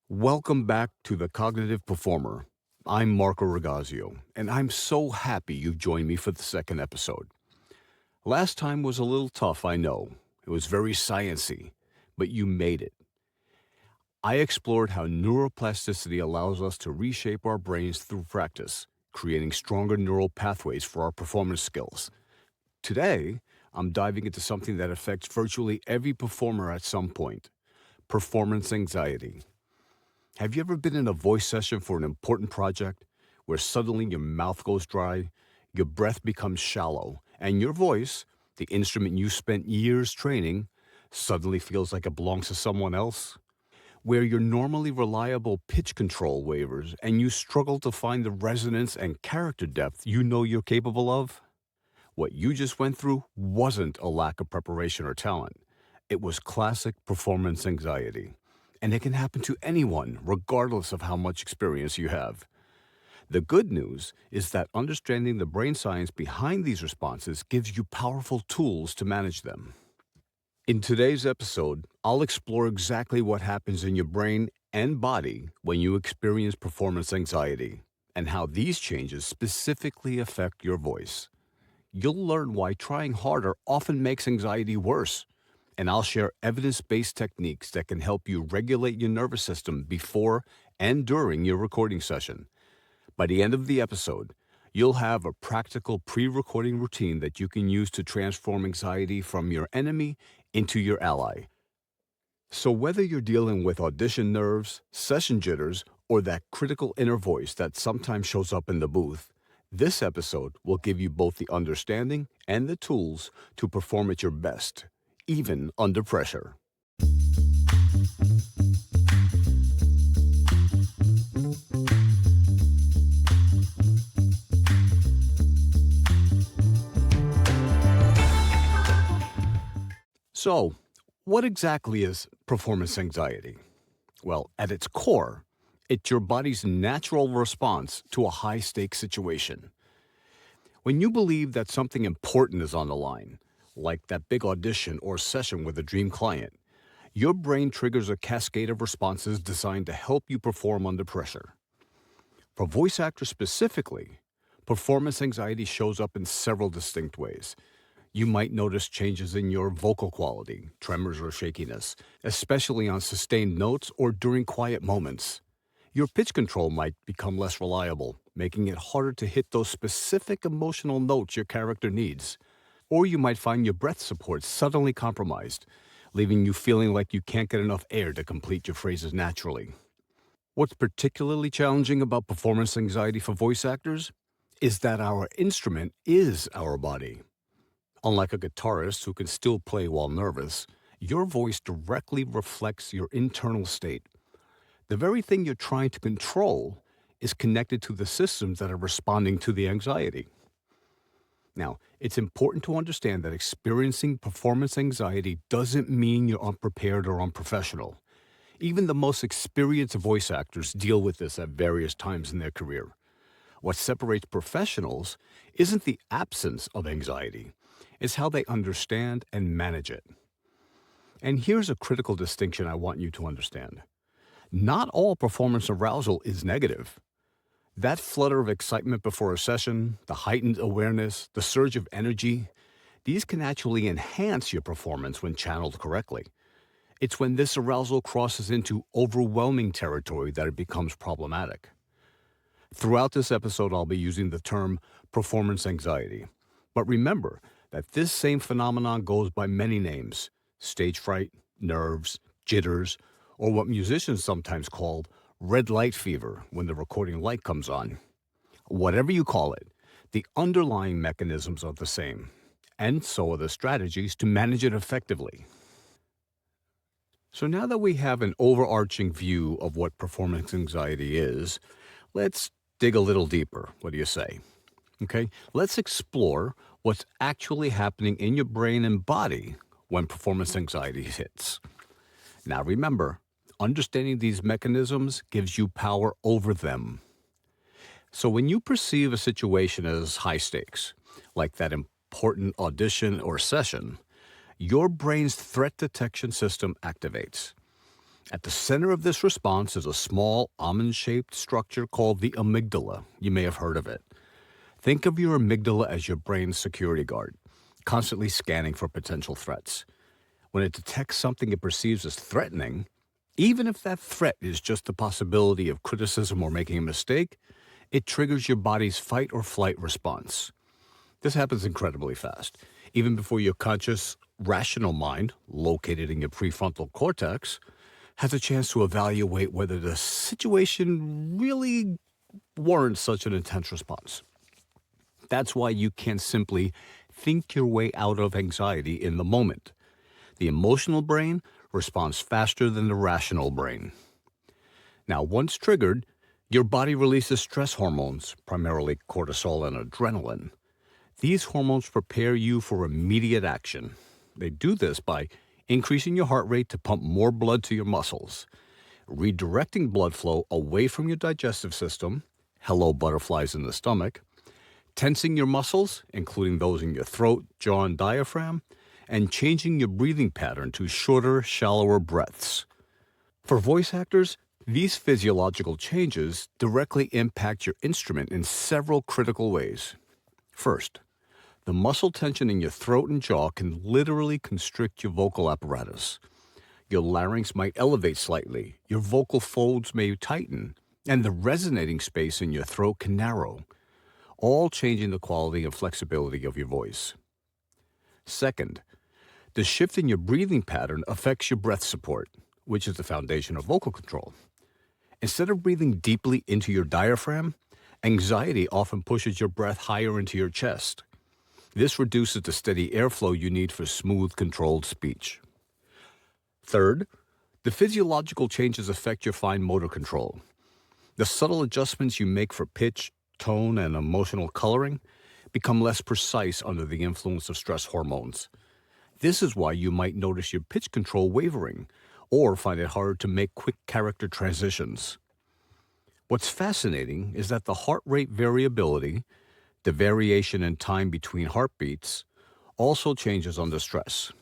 Welcome back to The Cognitive Performer. I'm Marco Rigazio, and I'm so happy you've joined me for the second episode. Last time was a little tough, I know. It was very sciencey, but you made it. I explored how neuroplasticity allows us to reshape our brains through practice, creating stronger neural pathways for our performance skills. Today, I'm diving into something that affects virtually every performer at some point: performance anxiety. Have you ever been in a voice session for an important project where suddenly your mouth goes dry, your breath becomes shallow, and your voice, the instrument you spent years training, suddenly feels like it belongs to someone else? Where your normally reliable pitch control wavers and you struggle to find the resonance and character depth you know you're capable of? What you just went through wasn't a lack of preparation or talent. It was classic performance anxiety. And it can happen to anyone, regardless of how much experience you have. The good news is that understanding the brain science behind these responses gives you powerful tools to manage them. In today's episode, I'll explore exactly what happens in your brain and body when you experience performance anxiety, and how these changes specifically affect your voice. You'll learn why trying harder often makes anxiety worse, and I'll share evidence-based techniques that can help you regulate your nervous system before and during your recording session. By the end of the episode, you'll have a practical pre-recording routine that you can use to transform anxiety from your enemy into your ally. So whether you're dealing with audition nerves, session jitters, or that critical inner voice that sometimes shows up in the booth, this episode will give you both the understanding and the tools to perform at your best, even under pressure. So, what exactly is performance anxiety? Well, at its core, it's your body's natural response to a high stakes situation. When you believe that something important is on the line, like that big audition or session with a dream client, your brain triggers a cascade of responses designed to help you perform under pressure. For voice actors specifically, performance anxiety shows up in several distinct ways. You might notice changes in your vocal quality, tremors or shakiness, especially on sustained notes or during quiet moments. Your pitch control might become less reliable, making it harder to hit those specific emotional notes your character needs. Or you might find your breath support suddenly compromised, leaving you feeling like you can't get enough air to complete your phrases naturally. What's particularly challenging about performance anxiety for voice actors is that our instrument is our body. Unlike a guitarist who can still play while nervous, your voice directly reflects your internal state. The very thing you're trying to control is connected to the systems that are responding to the anxiety. Now, it's important to understand that experiencing performance anxiety doesn't mean you're unprepared or unprofessional. Even the most experienced voice actors deal with this at various times in their career. What separates professionals isn't the absence of anxiety, it's how they understand and manage it. And here's a critical distinction I want you to understand. Not all performance arousal is negative. That flutter of excitement before a session, the heightened awareness, the surge of energy, these can actually enhance your performance when channeled correctly. It's when this arousal crosses into overwhelming territory that it becomes problematic. Throughout this episode, I'll be using the term performance anxiety. But remember that this same phenomenon goes by many names: stage fright, nerves, jitters, or what musicians sometimes call red light fever when the recording light comes on. Whatever you call it, the underlying mechanisms are the same, and so are the strategies to manage it effectively. So now that we have an overarching view of what performance anxiety is, let's dig a little deeper. What do you say? Okay, let's explore what's actually happening in your brain and body when performance anxiety hits. Now remember, understanding these mechanisms gives you power over them. So when you perceive a situation as high stakes, like that important audition or session, your brain's threat detection system activates. At the center of this response is a small almond-shaped structure called the amygdala. You may have heard of it. Think of your amygdala as your brain's security guard, constantly scanning for potential threats. When it detects something it perceives as threatening, even if that threat is just the possibility of criticism or making a mistake, it triggers your body's fight or flight response. This happens incredibly fast. Even before your conscious, rational mind, located in your prefrontal cortex, has a chance to evaluate whether the situation really warrants such an intense response. That's why you can't simply think your way out of anxiety in the moment. The emotional brain responds faster than the rational brain. Now, once triggered, your body releases stress hormones, primarily cortisol and adrenaline. These hormones prepare you for immediate action. They do this by increasing your heart rate to pump more blood to your muscles, redirecting blood flow away from your digestive system, hello butterflies in the stomach, tensing your muscles, including those in your throat, jaw, and diaphragm, and changing your breathing pattern to shorter, shallower breaths. For voice actors, these physiological changes directly impact your instrument in several critical ways. First, the muscle tension in your throat and jaw can literally constrict your vocal apparatus. Your larynx might elevate slightly, your vocal folds may tighten, and the resonating space in your throat can narrow, all changing the quality and flexibility of your voice. Second, the shift in your breathing pattern affects your breath support, which is the foundation of vocal control. Instead of breathing deeply into your diaphragm, anxiety often pushes your breath higher into your chest. This reduces the steady airflow you need for smooth, controlled speech. Third, the physiological changes affect your fine motor control. The subtle adjustments you make for pitch, tone, and emotional coloring become less precise under the influence of stress hormones. This is why you might notice your pitch control wavering or find it harder to make quick character transitions. What's fascinating is that the heart rate variability, the variation in time between heartbeats, also changes under stress.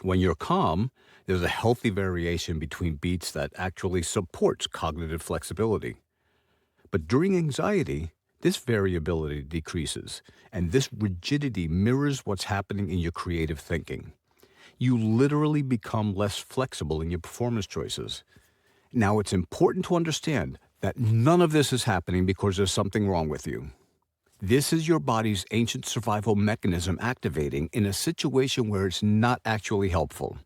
When you're calm, there's a healthy variation between beats that actually supports cognitive flexibility. But during anxiety, this variability decreases, and this rigidity mirrors what's happening in your creative thinking. You literally become less flexible in your performance choices. Now, it's important to understand that none of this is happening because there's something wrong with you. This is your body's ancient survival mechanism activating in a situation where it's not actually helpful.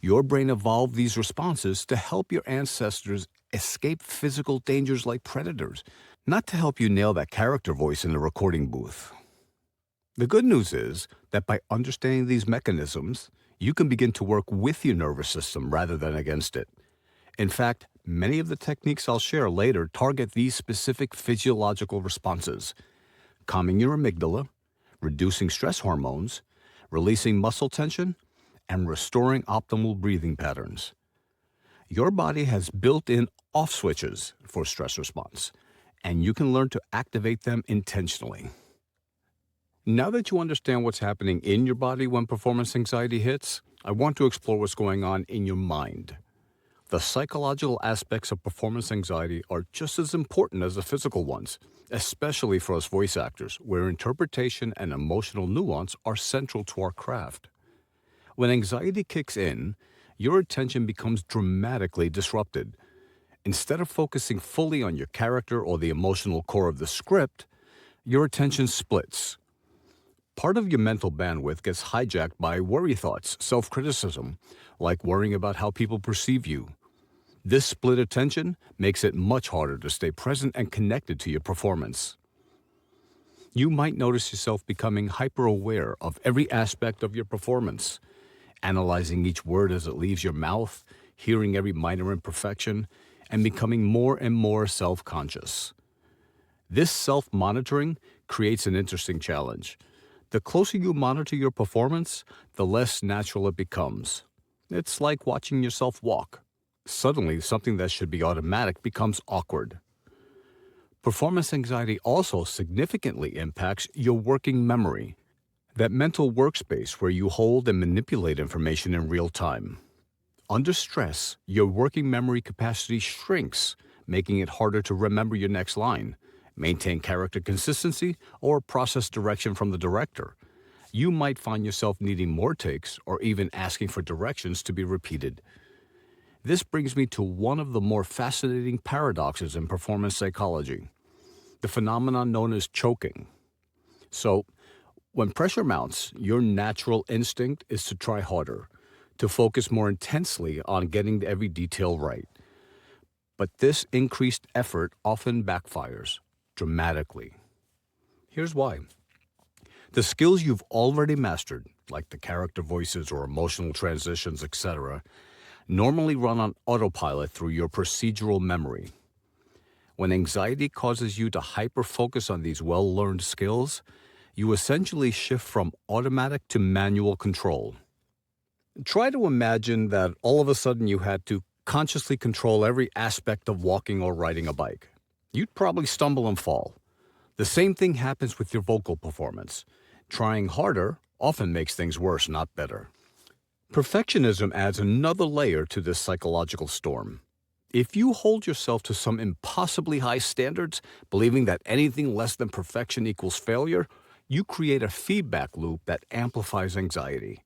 Your brain evolved these responses to help your ancestors escape physical dangers like predators, not to help you nail that character voice in the recording booth. The good news is that by understanding these mechanisms, you can begin to work with your nervous system rather than against it. In fact, many of the techniques I'll share later target these specific physiological responses: calming your amygdala, reducing stress hormones, releasing muscle tension, and restoring optimal breathing patterns. Your body has built-in off switches for stress response, and you can learn to activate them intentionally. Now that you understand what's happening in your body when performance anxiety hits, I want to explore what's going on in your mind. The psychological aspects of performance anxiety are just as important as the physical ones, especially for us voice actors, where interpretation and emotional nuance are central to our craft. When anxiety kicks in, your attention becomes dramatically disrupted. Instead of focusing fully on your character or the emotional core of the script, your attention splits. Part of your mental bandwidth gets hijacked by worry thoughts, self-criticism, like worrying about how people perceive you. This split attention makes it much harder to stay present and connected to your performance. You might notice yourself becoming hyper-aware of every aspect of your performance, analyzing each word as it leaves your mouth, hearing every minor imperfection, and becoming more and more self-conscious. This self-monitoring creates an interesting challenge. The closer you monitor your performance, the less natural it becomes. It's like watching yourself walk. Suddenly, something that should be automatic becomes awkward. Performance anxiety also significantly impacts your working memory, that mental workspace where you hold and manipulate information in real time. Under stress, your working memory capacity shrinks, making it harder to remember your next line, maintain character consistency, or process direction from the director. You might find yourself needing more takes or even asking for directions to be repeated. This brings me to one of the more fascinating paradoxes in performance psychology, the phenomenon known as choking. So, when pressure mounts, your natural instinct is to try harder, to focus more intensely on getting every detail right. But this increased effort often backfires dramatically. Here's why. The skills you've already mastered, like the character voices or emotional transitions, etc., normally run on autopilot through your procedural memory. When anxiety causes you to hyper-focus on these well-learned skills, you essentially shift from automatic to manual control. Try to imagine that all of a sudden you had to consciously control every aspect of walking or riding a bike. You'd probably stumble and fall. The same thing happens with your vocal performance. Trying harder often makes things worse, not better. Perfectionism adds another layer to this psychological storm. If you hold yourself to some impossibly high standards, believing that anything less than perfection equals failure, you create a feedback loop that amplifies anxiety.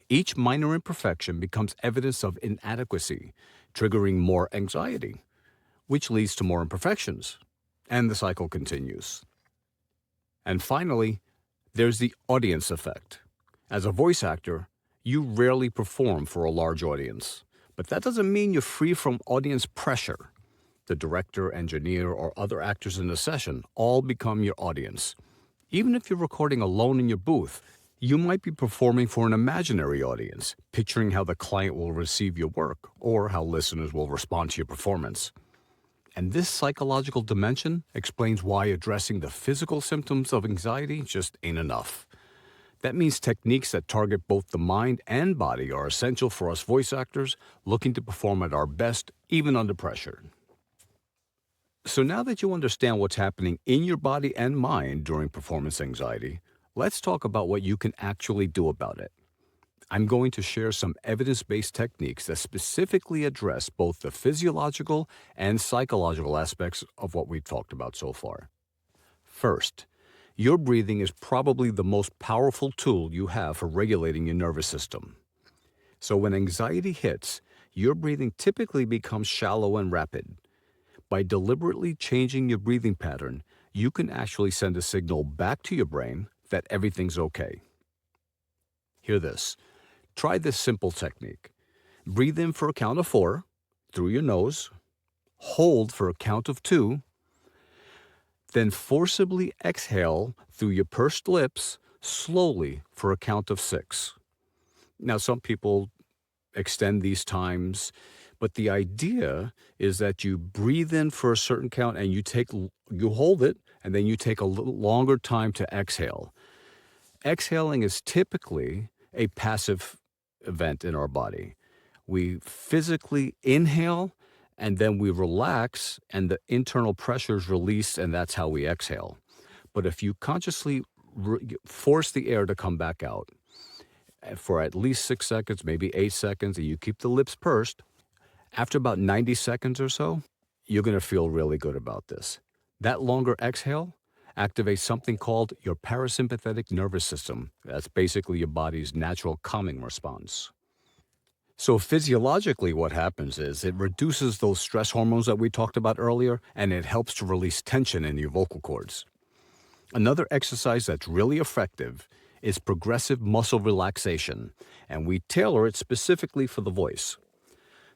Each minor imperfection becomes evidence of inadequacy, triggering more anxiety, which leads to more imperfections, and the cycle continues. And finally, there's the audience effect. As a voice actor, you rarely perform for a large audience, but that doesn't mean you're free from audience pressure. The director, engineer, or other actors in the session all become your audience. Even if you're recording alone in your booth, you might be performing for an imaginary audience, picturing how the client will receive your work or how listeners will respond to your performance. And this psychological dimension explains why addressing the physical symptoms of anxiety just ain't enough. That means techniques that target both the mind and body are essential for us voice actors looking to perform at our best, even under pressure. So now that you understand what's happening in your body and mind during performance anxiety, let's talk about what you can actually do about it. I'm going to share some evidence-based techniques that specifically address both the physiological and psychological aspects of what we've talked about so far. First, your breathing is probably the most powerful tool you have for regulating your nervous system. So when anxiety hits, your breathing typically becomes shallow and rapid. By deliberately changing your breathing pattern, you can actually send a signal back to your brain that everything's okay. Hear this. Try this simple technique. Breathe in for a count of 4 through your nose, hold for a count of 2, then forcibly exhale through your pursed lips slowly for a count of 6. Now, some people extend these times, but the idea is that you breathe in for a certain count and you hold it, and then you take a little longer time to exhale. Exhaling is typically a passive event in our body. We physically inhale and then we relax and the internal pressure is released, and that's how we exhale. But if you consciously force the air to come back out for at least 6 seconds, maybe 8 seconds, and you keep the lips pursed, after about 90 seconds or so, you're going to feel really good about this. That longer exhale activates something called your parasympathetic nervous system. That's basically your body's natural calming response. So physiologically what happens is it reduces those stress hormones that we talked about earlier, and it helps to release tension in your vocal cords. Another exercise that's really effective is progressive muscle relaxation, and we tailor it specifically for the voice.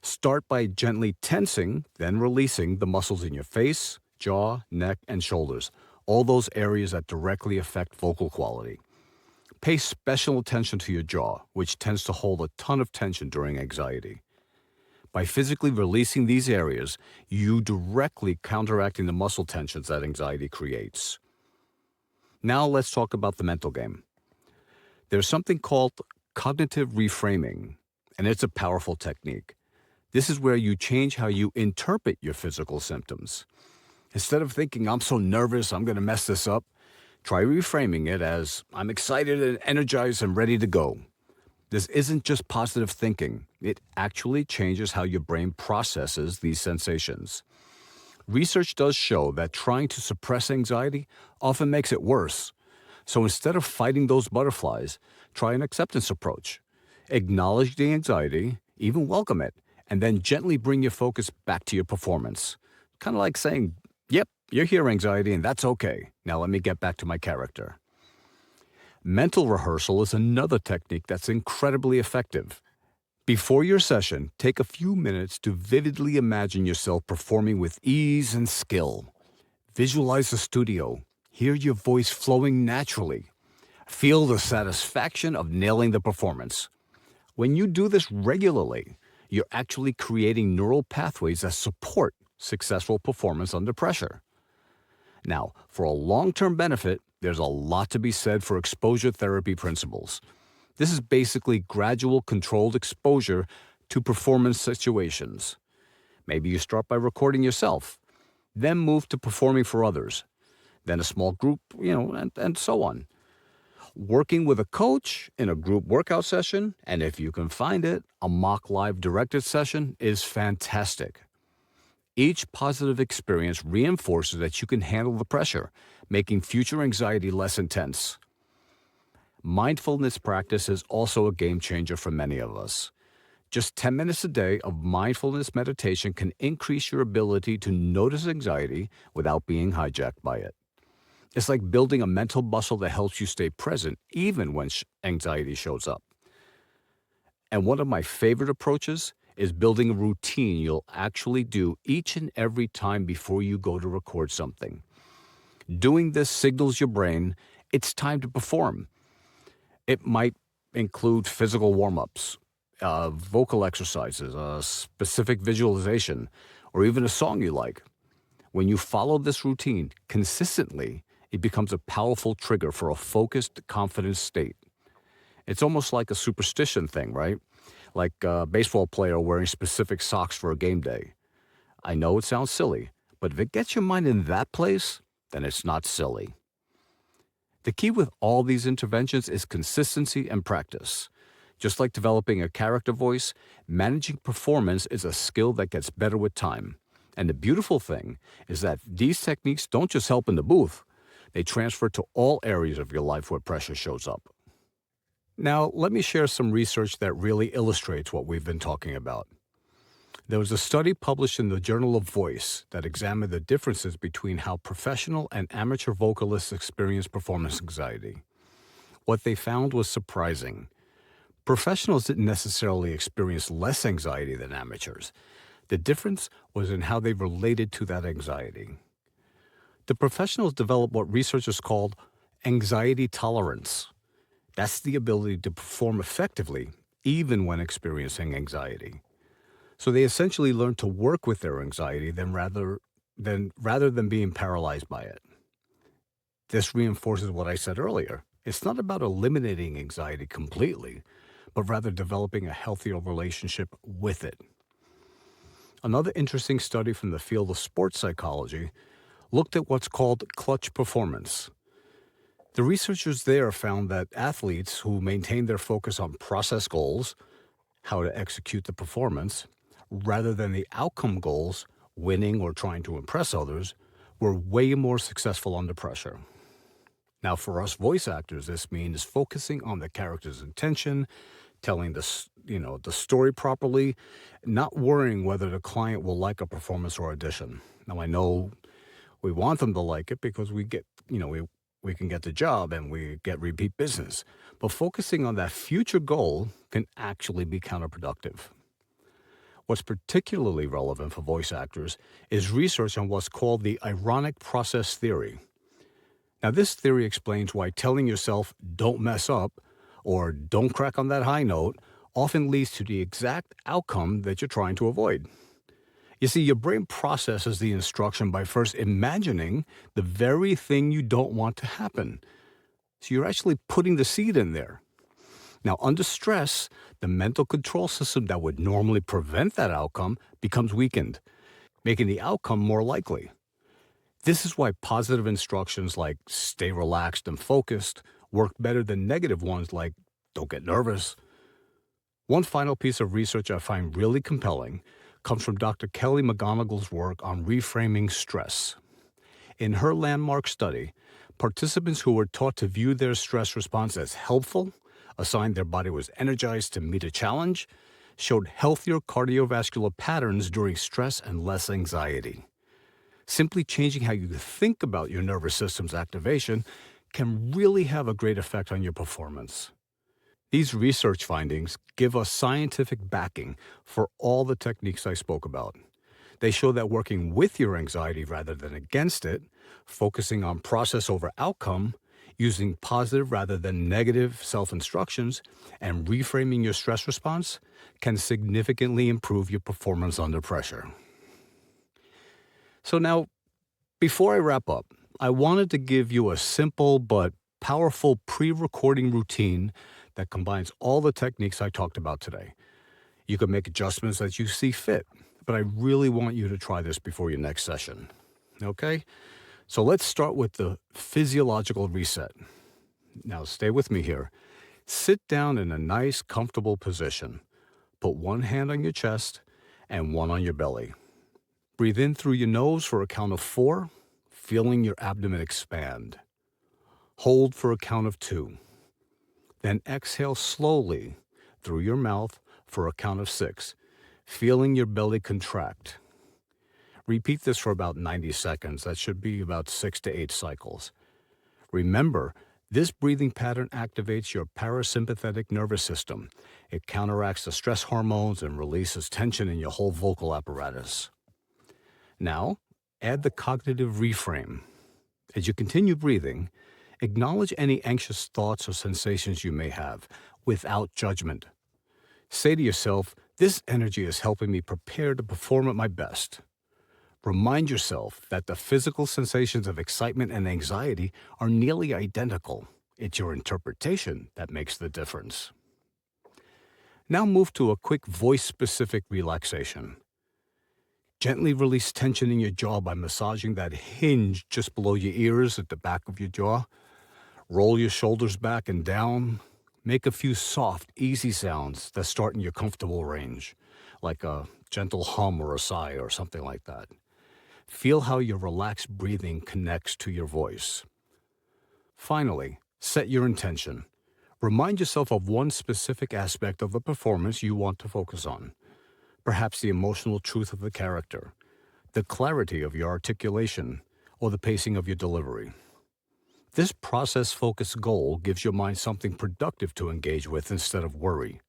Start by gently tensing, then releasing the muscles in your face, jaw, neck, and shoulders, all those areas that directly affect vocal quality. Pay special attention to your jaw, which tends to hold a ton of tension during anxiety. By physically releasing these areas, you directly counteracting the muscle tensions that anxiety creates. Now let's talk about the mental game. There's something called cognitive reframing, and it's a powerful technique. This is where you change how you interpret your physical symptoms. Instead of thinking, I'm so nervous, I'm going to mess this up, try reframing it as, I'm excited and energized and ready to go. This isn't just positive thinking. It actually changes how your brain processes these sensations. Research does show that trying to suppress anxiety often makes it worse. So instead of fighting those butterflies, try an acceptance approach. Acknowledge the anxiety, even welcome it, and then gently bring your focus back to your performance. Kind of like saying, yep, you're here, anxiety, and that's okay. Now let me get back to my character. Mental rehearsal is another technique that's incredibly effective. Before your session, take a few minutes to vividly imagine yourself performing with ease and skill. Visualize the studio. Hear your voice flowing naturally. Feel the satisfaction of nailing the performance. When you do this regularly, you're actually creating neural pathways that support successful performance under pressure. Now, for a long-term benefit, there's a lot to be said for exposure therapy principles. This is basically gradual, controlled exposure to performance situations. Maybe you start by recording yourself, then move to performing for others, then a small group, and so on. Working with a coach in a group workout session, and if you can find it, a mock live directed session is fantastic. Each positive experience reinforces that you can handle the pressure, making future anxiety less intense. Mindfulness practice is also a game changer for many of us. Just 10 minutes a day of mindfulness meditation can increase your ability to notice anxiety without being hijacked by it. It's like building a mental muscle that helps you stay present even when anxiety shows up. And one of my favorite approaches is building a routine you'll actually do each and every time before you go to record something. Doing this signals your brain it's time to perform. It might include physical warm-ups, vocal exercises, a specific visualization, or even a song you like. When you follow this routine consistently, it becomes a powerful trigger for a focused, confident state. It's almost like a superstition thing, right? Like a baseball player wearing specific socks for a game day. I know it sounds silly, but if it gets your mind in that place, then it's not silly. The key with all these interventions is consistency and practice. Just like developing a character voice, managing performance is a skill that gets better with time. And the beautiful thing is that these techniques don't just help in the booth, they transfer to all areas of your life where pressure shows up. Now, let me share some research that really illustrates what we've been talking about. There was a study published in the Journal of Voice that examined the differences between how professional and amateur vocalists experience performance anxiety. What they found was surprising. Professionals didn't necessarily experience less anxiety than amateurs. The difference was in how they related to that anxiety. The professionals developed what researchers called anxiety tolerance. That's the ability to perform effectively even when experiencing anxiety. So they essentially learned to work with their anxiety rather than being paralyzed by it. This reinforces what I said earlier. It's not about eliminating anxiety completely, but rather developing a healthier relationship with it. Another interesting study from the field of sports psychology looked at what's called clutch performance. The researchers there found that athletes who maintained their focus on process goals, how to execute the performance, rather than the outcome goals, winning or trying to impress others, were way more successful under pressure. Now, for us voice actors, this means focusing on the character's intention, telling the story properly, not worrying whether the client will like a performance or audition. Now, I know we want them to like it because we can get the job and we get repeat business. But focusing on that future goal can actually be counterproductive. What's particularly relevant for voice actors is research on what's called the ironic process theory. Now, this theory explains why telling yourself, don't mess up, or don't crack on that high note, often leads to the exact outcome that you're trying to avoid. You see, your brain processes the instruction by first imagining the very thing you don't want to happen. So you're actually putting the seed in there. Now, under stress, the mental control system that would normally prevent that outcome becomes weakened, making the outcome more likely. This is why positive instructions like stay relaxed and focused work better than negative ones like don't get nervous. One final piece of research I find really compelling comes from Dr. Kelly McGonigal's work on reframing stress. In her landmark study, participants who were taught to view their stress response as helpful, assigned their body was energized to meet a challenge, showed healthier cardiovascular patterns during stress and less anxiety. Simply changing how you think about your nervous system's activation can really have a great effect on your performance. These research findings give us scientific backing for all the techniques I spoke about. They show that working with your anxiety rather than against it, focusing on process over outcome, using positive rather than negative self-instructions, and reframing your stress response can significantly improve your performance under pressure. So now, before I wrap up, I wanted to give you a simple but powerful pre-recording routine that combines all the techniques I talked about today. You can make adjustments as you see fit, but I really want you to try this before your next session. Okay? So let's start with the physiological reset. Now stay with me here. Sit down in a nice, comfortable position. Put one hand on your chest and one on your belly. Breathe in through your nose for a count of 4, feeling your abdomen expand. Hold for a count of 2. Then exhale slowly through your mouth for a count of 6, feeling your belly contract. Repeat this for about 90 seconds. That should be about 6 to 8 cycles. Remember, this breathing pattern activates your parasympathetic nervous system. It counteracts the stress hormones and releases tension in your whole vocal apparatus. Now, add the cognitive reframe. As you continue breathing, acknowledge any anxious thoughts or sensations you may have without judgment. Say to yourself, this energy is helping me prepare to perform at my best. Remind yourself that the physical sensations of excitement and anxiety are nearly identical. It's your interpretation that makes the difference. Now move to a quick voice-specific relaxation. Gently release tension in your jaw by massaging that hinge just below your ears at the back of your jaw. Roll your shoulders back and down. Make a few soft, easy sounds that start in your comfortable range, like a gentle hum or a sigh or something like that. Feel how your relaxed breathing connects to your voice. Finally, set your intention. Remind yourself of one specific aspect of the performance you want to focus on. Perhaps the emotional truth of the character, the clarity of your articulation, or the pacing of your delivery. This process-focused goal gives your mind something productive to engage with instead of worry.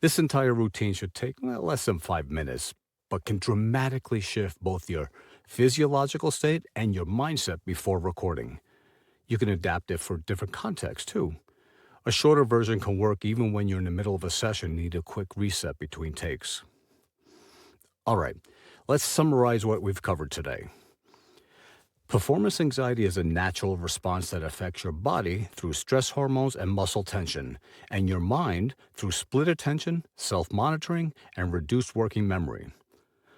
This entire routine should take less than 5 minutes, but can dramatically shift both your physiological state and your mindset before recording. You can adapt it for different contexts, too. A shorter version can work even when you're in the middle of a session and need a quick reset between takes. All right, let's summarize what we've covered today. Performance anxiety is a natural response that affects your body through stress hormones and muscle tension, and your mind through split attention, self-monitoring, and reduced working memory.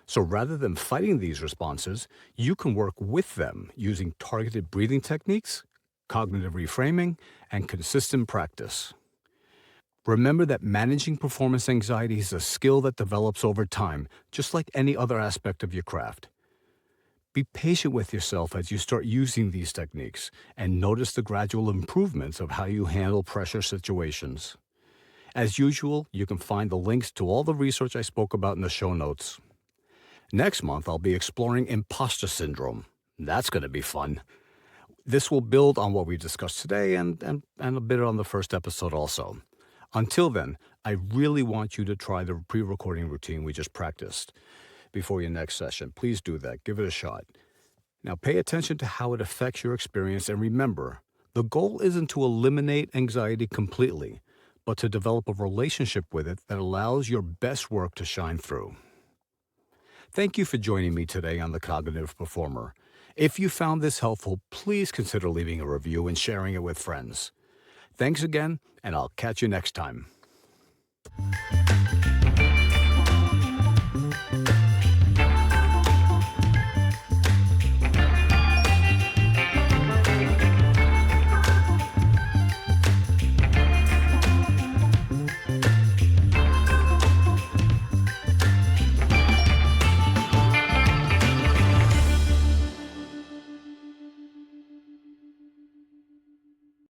So rather than fighting these responses, you can work with them using targeted breathing techniques, cognitive reframing, and consistent practice. Remember that managing performance anxiety is a skill that develops over time, just like any other aspect of your craft. Be patient with yourself as you start using these techniques and notice the gradual improvements of how you handle pressure situations. As usual, you can find the links to all the research I spoke about in the show notes. Next month, I'll be exploring imposter syndrome. That's going to be fun. This will build on what we discussed today and a bit on the first episode also. Until then, I really want you to try the pre-recording routine we just practiced before your next session. Please do that. Give it a shot. Now pay attention to how it affects your experience, and remember, the goal isn't to eliminate anxiety completely, but to develop a relationship with it that allows your best work to shine through. Thank you for joining me today on The Cognitive Performer. If you found this helpful, please consider leaving a review and sharing it with friends. Thanks again, and I'll catch you next time.